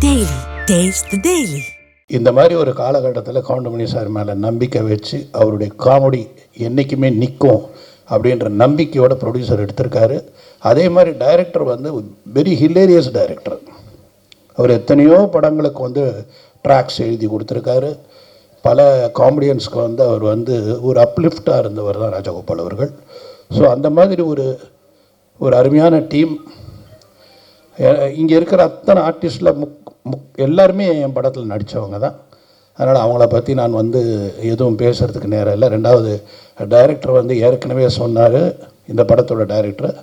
Daily. Taste the Daily. இந்த மாதிரி ஒரு காலகட்டத்தில் கவுண்டமணி சார் மேலே நம்பிக்கை வச்சு அவருடைய காமெடி என்றைக்குமே நிற்கும் அப்படின்ற நம்பிக்கையோட ப்ரொடியூசர் எடுத்திருக்காரு. அதே மாதிரி டைரக்டர் வந்து வெரி ஹிலேரியஸ் டைரக்டர். அவர் எத்தனையோ படங்களுக்கு வந்து ட்ராக்ஸ் எழுதி கொடுத்துருக்காரு. பல காமெடியன்ஸ்க்கு வந்து அவர் வந்து ஒரு அப்லிஃப்டாக இருந்தவர் தான் ராஜகோபால் அவர்கள். ஸோ அந்த மாதிரி ஒரு அருமையான டீம். இங்கே இருக்கிற அத்தனை ஆர்டிஸ்டில் எல்லாருமே என் படத்தில் நடித்தவங்க தான். அதனால் அவங்கள பற்றி நான் வந்து எதுவும் பேசுகிறதுக்கு நேரம் இல்லை. ரெண்டாவது, டைரக்டர் வந்து ஏற்கனவே சொன்னார், இந்த படத்தோட டைரக்டர்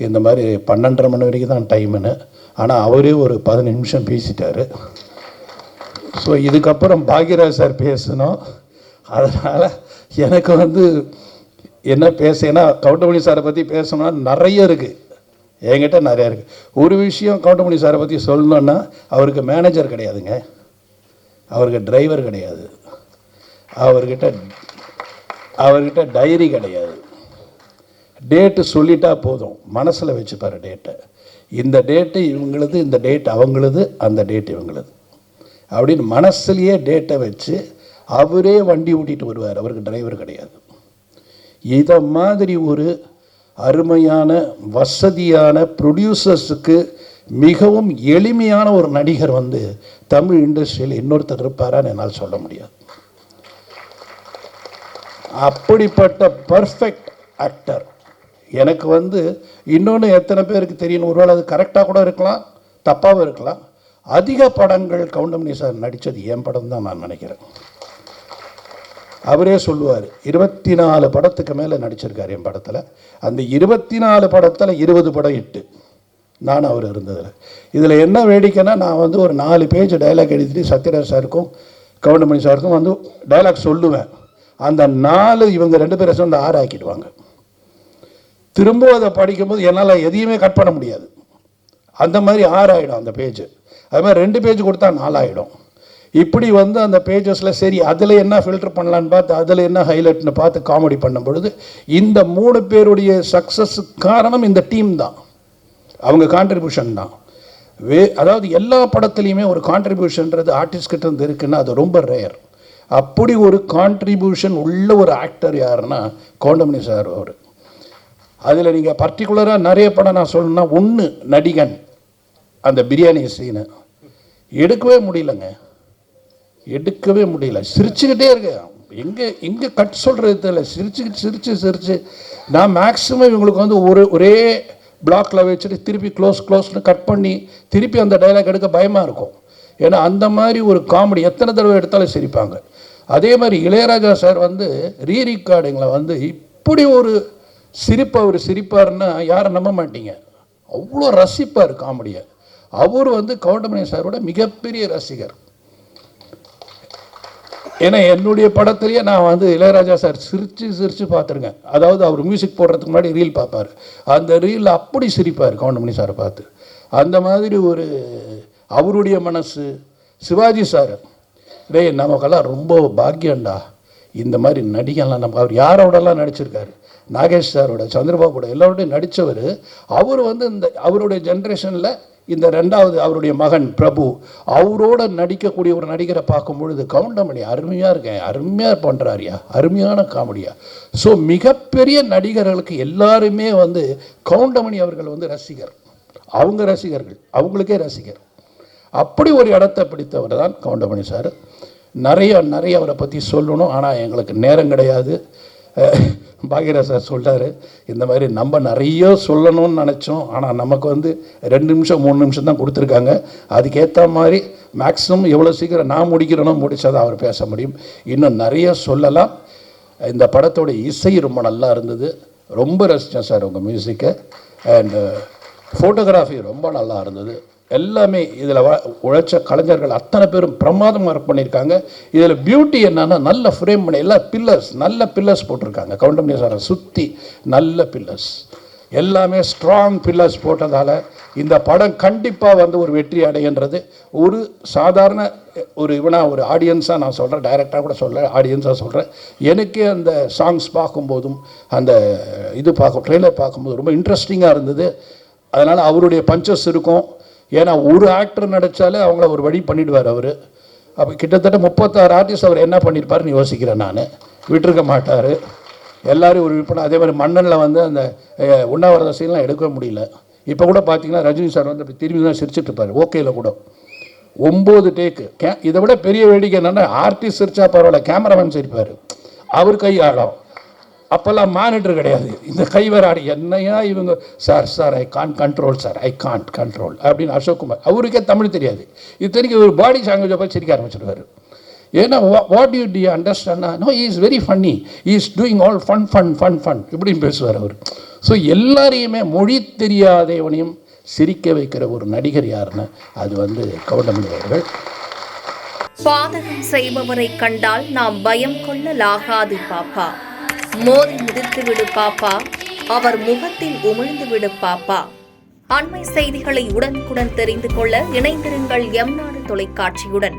இந்த மாதிரி 12:30 மணி வரைக்கும் தான் டைமுன்னு. ஆனால் அவரே ஒரு 15 நிமிஷம் பேசிட்டார். ஸோ இதுக்கப்புறம் பாக்யராஜ் சார் பேசணும். அதனால் எனக்கு வந்து என்ன ஏன்னா கவுண்டமணி சாரை பற்றி பேசணும்னா நிறைய இருக்குது, என்கிட்ட நிறையா இருக்குது. ஒரு விஷயம் கவுண்டமணி சாரை பற்றி சொல்லணுன்னா, அவருக்கு மேனேஜர் கிடையாதுங்க, அவருக்கு டிரைவர் கிடையாது, அவர்கிட்ட டைரி கிடையாது. டேட்டு சொல்லிட்டா போதும், மனசில் வச்சுப்பார் டேட்டை. இந்த டேட்டு இவங்களுது, இந்த டேட் அவங்களுது, அந்த டேட் இவங்களுது அப்படின்னு மனசுலேயே டேட்டை வச்சு அவரே வண்டி ஓட்டிகிட்டு வருவார். அவருக்கு டிரைவர் கிடையாது. இதை மாதிரி ஒரு அருமையான வசதியான ப்ரொடியூசர்ஸுக்கு மிகவும் எளிமையான ஒரு நடிகர் வந்து தமிழ் இண்டஸ்ட்ரியில் இன்னொருத்தர் இருப்பாரான்னு என்னால் சொல்ல முடியாது. அப்படிப்பட்ட பர்ஃபெக்ட் ஆக்டர் எனக்கு வந்து இன்னொன்று எத்தனை பேருக்கு தெரியணும், ஒருவேளை அது கரெக்டாக கூட இருக்கலாம், தப்பாகவும் இருக்கலாம். அதிக படங்கள் கவுண்டமணி சார் நடித்தது என் படம் தான் நான் நினைக்கிறேன். அவரே சொல்லுவார், 24 படத்துக்கு மேலே நடிச்சிருக்கார் என் படத்தில். அந்த 24 படத்தில் 20 படம் ஹிட்டு, நான் அவர் இருந்ததில். இதில் என்ன வேடிக்கைன்னா, நான் வந்து ஒரு 4 பேஜ் டைலாக் எழுதிட்டு சத்யராஜ் சாருக்கும் கவுண்டமணி சாருக்கும் வந்து டைலாக் சொல்லுவேன். அந்த 4 இவங்க 2 பேரை சேர்ந்து 6 ஆக்கிடுவாங்க. திரும்ப அதை படிக்கும்போது என்னால் எதையுமே கட் பண்ண முடியாது. அந்த மாதிரி 6 ஆகிடும் அந்த பேஜ். அது மாதிரி 2 பேஜ் கொடுத்தா 4 ஆகிடும். இப்படி வந்து அந்த பேஜஸில் சரி அதில் என்ன ஃபில்டர் பண்ணலான்னு பார்த்து, அதில் என்ன ஹைலைட்னு பார்த்து காமெடி பண்ணும் பொழுது இந்த 3 பேருடைய சக்ஸஸுக்கு காரணம் இந்த டீம் தான், அவங்க கான்ட்ரிபியூஷன் தான். அதாவது எல்லா படத்துலையுமே ஒரு கான்ட்ரிபியூஷன்றது ஆர்டிஸ்ட் கிட்ட இருந்து இருக்குன்னா அது ரொம்ப ரேர். அப்படி ஒரு கான்ட்ரிபியூஷன் உள்ள ஒரு ஆக்டர் யாருன்னா கவுண்டமணி சார். அவர் அதில் நீங்கள் பர்டிகுலராக நிறைய படம் நான் சொல்லணும்னா, ஒன்று நடிகன், அந்த பிரியாணி சீனு எடுக்கவே முடியலங்க, எடுக்கவே முடியல. சிரிச்சுக்கிட்டே இருக்கேன், எங்கே கட் சொல்கிறது தெரியல. சிரிச்சு நான் மேக்ஸிமம் இவங்களுக்கு வந்து ஒரே பிளாக்கில் வச்சுட்டு திருப்பி க்ளோஸ்னு கட் பண்ணி திருப்பி அந்த டைலாக் எடுக்க பயமாக இருக்கும். ஏன்னா அந்த மாதிரி ஒரு காமெடி எத்தனை தடவை எடுத்தாலும் சிரிப்பாங்க. அதே மாதிரி இளையராஜா சார் வந்து ரீரெக்கார்டிங்கில் வந்து இப்படி ஒரு சிரிப்பு அவர் சிரிப்பார்னா யாரும் நம்ப மாட்டீங்க, அவ்வளோ ரசிப்பார் காமெடியை. அவர் வந்து கவுண்டமணி சாரோட மிகப்பெரிய ரசிகர். ஏன்னா என்னுடைய படத்துலேயே நான் வந்து இளையராஜா சார் சிரித்து பார்த்துருக்கேன். அதாவது அவர் மியூசிக் போடுறதுக்கு முன்னாடி ரீல் பார்ப்பார், அந்த ரீலில் அப்படி சிரிப்பார் கவுண்டமணி சாரை பார்த்து. அந்த மாதிரி ஒரு அவருடைய மனசு. சிவாஜி சார், நமக்கெல்லாம் ரொம்ப பாக்கியண்டா, இந்த மாதிரி நடிகன்லாம் நம்ம. அவர் யாரோடலாம் நடிச்சிருக்காரு, நாகேஷ் சாரோட, சந்திரபாபுட, எல்லாரோடையும் நடித்தவர். அவர் வந்து இந்த அவருடைய ஜென்ரேஷனில் இந்த 2வது அவருடைய மகன் பிரபு, அவரோட நடிக்கக்கூடிய ஒரு நடிகரை பார்க்கும் பொழுது கவுண்டமணி அருமையாக இருக்கேன், அருமையாக பண்ணுறாரியா, அருமையான காமெடியா. ஸோ மிகப்பெரிய நடிகர்களுக்கு எல்லாருமே வந்து கவுண்டமணி அவர்கள் வந்து ரசிகர், அவங்க ரசிகர்கள், அவங்களுக்கே ரசிகர். அப்படி ஒரு இடத்தை பிடித்தவர் தான் கவுண்டமணி சார். நிறைய அவரை பற்றி சொல்லணும், ஆனால் எங்களுக்கு நேரம் கிடையாது. பாக்யராஜ் சார் சொல்கிறாரு, இந்த மாதிரி நம்ம நிறைய சொல்லணும்னு நினச்சோம், ஆனால் நமக்கு வந்து 2 நிமிஷம் 3 நிமிஷம் தான் கொடுத்துருக்காங்க. அதுக்கேற்ற மாதிரி மேக்ஸிமம் எவ்வளோ சீக்கிரம் நான் முடிக்கிறேனோ முடிச்சாதான் அவர் பேச முடியும். இன்னும் நிறைய சொல்லலாம். இந்த படத்தோட இசை ரொம்ப நல்லா இருந்தது, ரொம்ப ரசித்தேன் சார் உங்கள் மியூசிக்கை. அண்டு ஃபோட்டோகிராஃபி ரொம்ப நல்லா இருந்தது. எல்லாமே இதில் உழைச்ச கலைஞர்கள் அத்தனை பேரும் பிரமாதமாக ஒர்க் பண்ணியிருக்காங்க. இதில் பியூட்டி என்னன்னா, நல்ல ஃப்ரேம் பண்ணி எல்லா நல்ல பில்லர்ஸ் போட்டிருக்காங்க. கவுண்டமணி சாரை சுற்றி நல்ல பில்லர்ஸ், எல்லாமே ஸ்ட்ராங் பில்லர்ஸ் போட்டதால் இந்த படம் கண்டிப்பாக வந்து ஒரு வெற்றி அடைகின்றது. ஒரு சாதாரண ஒரு ஆடியன்ஸாக நான் சொல்கிறேன், டைரக்டாக கூட சொல்கிறேன், ஆடியன்ஸாக சொல்கிறேன். எனக்கே அந்த சாங்ஸ் பார்க்கும்போதும் அந்த ட்ரெய்லர் பார்க்கும்போது ரொம்ப இன்ட்ரெஸ்டிங்காக இருந்தது. அதனால் அவருடைய பஞ்சஸ் இருக்கும், ஏன்னா ஒரு ஆக்டர் நடித்தாலே அவங்கள ஒரு வழி பண்ணிவிடுவார் அவர். அப்போ கிட்டத்தட்ட 36 ஆர்டிஸ்ட் அவர் என்ன பண்ணியிருப்பாருன்னு யோசிக்கிறேன் நான். விட்டுருக்க மாட்டார், எல்லோரும் ஒரு விற்பனை. அதே மாதிரி மன்னனில் வந்து அந்த உண்ணாவிரத சீன்லாம் எடுக்க முடியல. இப்போ கூட பார்த்தீங்கன்னா ரஜினி சார் வந்து அப்படி திரும்பி தான் சிரிச்சுட்டு இருப்பார். ஓகேல கூட 9 டேக்கு. இதை விட பெரிய வேடிக்கை என்னென்னா, ஆர்டிஸ்ட் சிரிச்சா பரவாயில்ல, கேமராமேன் சிரிப்பார். அவர் கை ஆடும். அப்போல்லாம் மானிட்டர் கிடையாது, இந்த கை வேறு ஆடி. என்னையா இவங்க, sir I can't control, sir I can't control அப்படின்னு அசோக்குமார். அவருக்கே தமிழ் தெரியாது. இத்தனைக்கு ஒரு பாடி லாங்குவேஜை போய் சிரிக்க ஆரம்பிச்சிடுவார். ஏன்னா what you'd understand? No, he is very funny, he is doing all fun இப்படின்னு பேசுவார் அவர். ஸோ எல்லாரையுமே மொழி தெரியாதவனையும் சிரிக்க வைக்கிற ஒரு நடிகர் யாருன்னு, அது வந்து கவுண்டமணி அவர்கள். பாதகம் செய்பவரை கண்டால் நாம் பயம் கொள்ளலாகாது பாப்பா, மோதி மிதித்து விடு பாப்பா, அவர் முகத்தில் உமிழ்ந்து விடு பாப்பா. அண்மை செய்திகளை உடனுக்குடன் தெரிந்து கொள்ள இணைந்திருங்கள் எம் நாடு தொலைக்காட்சியுடன்.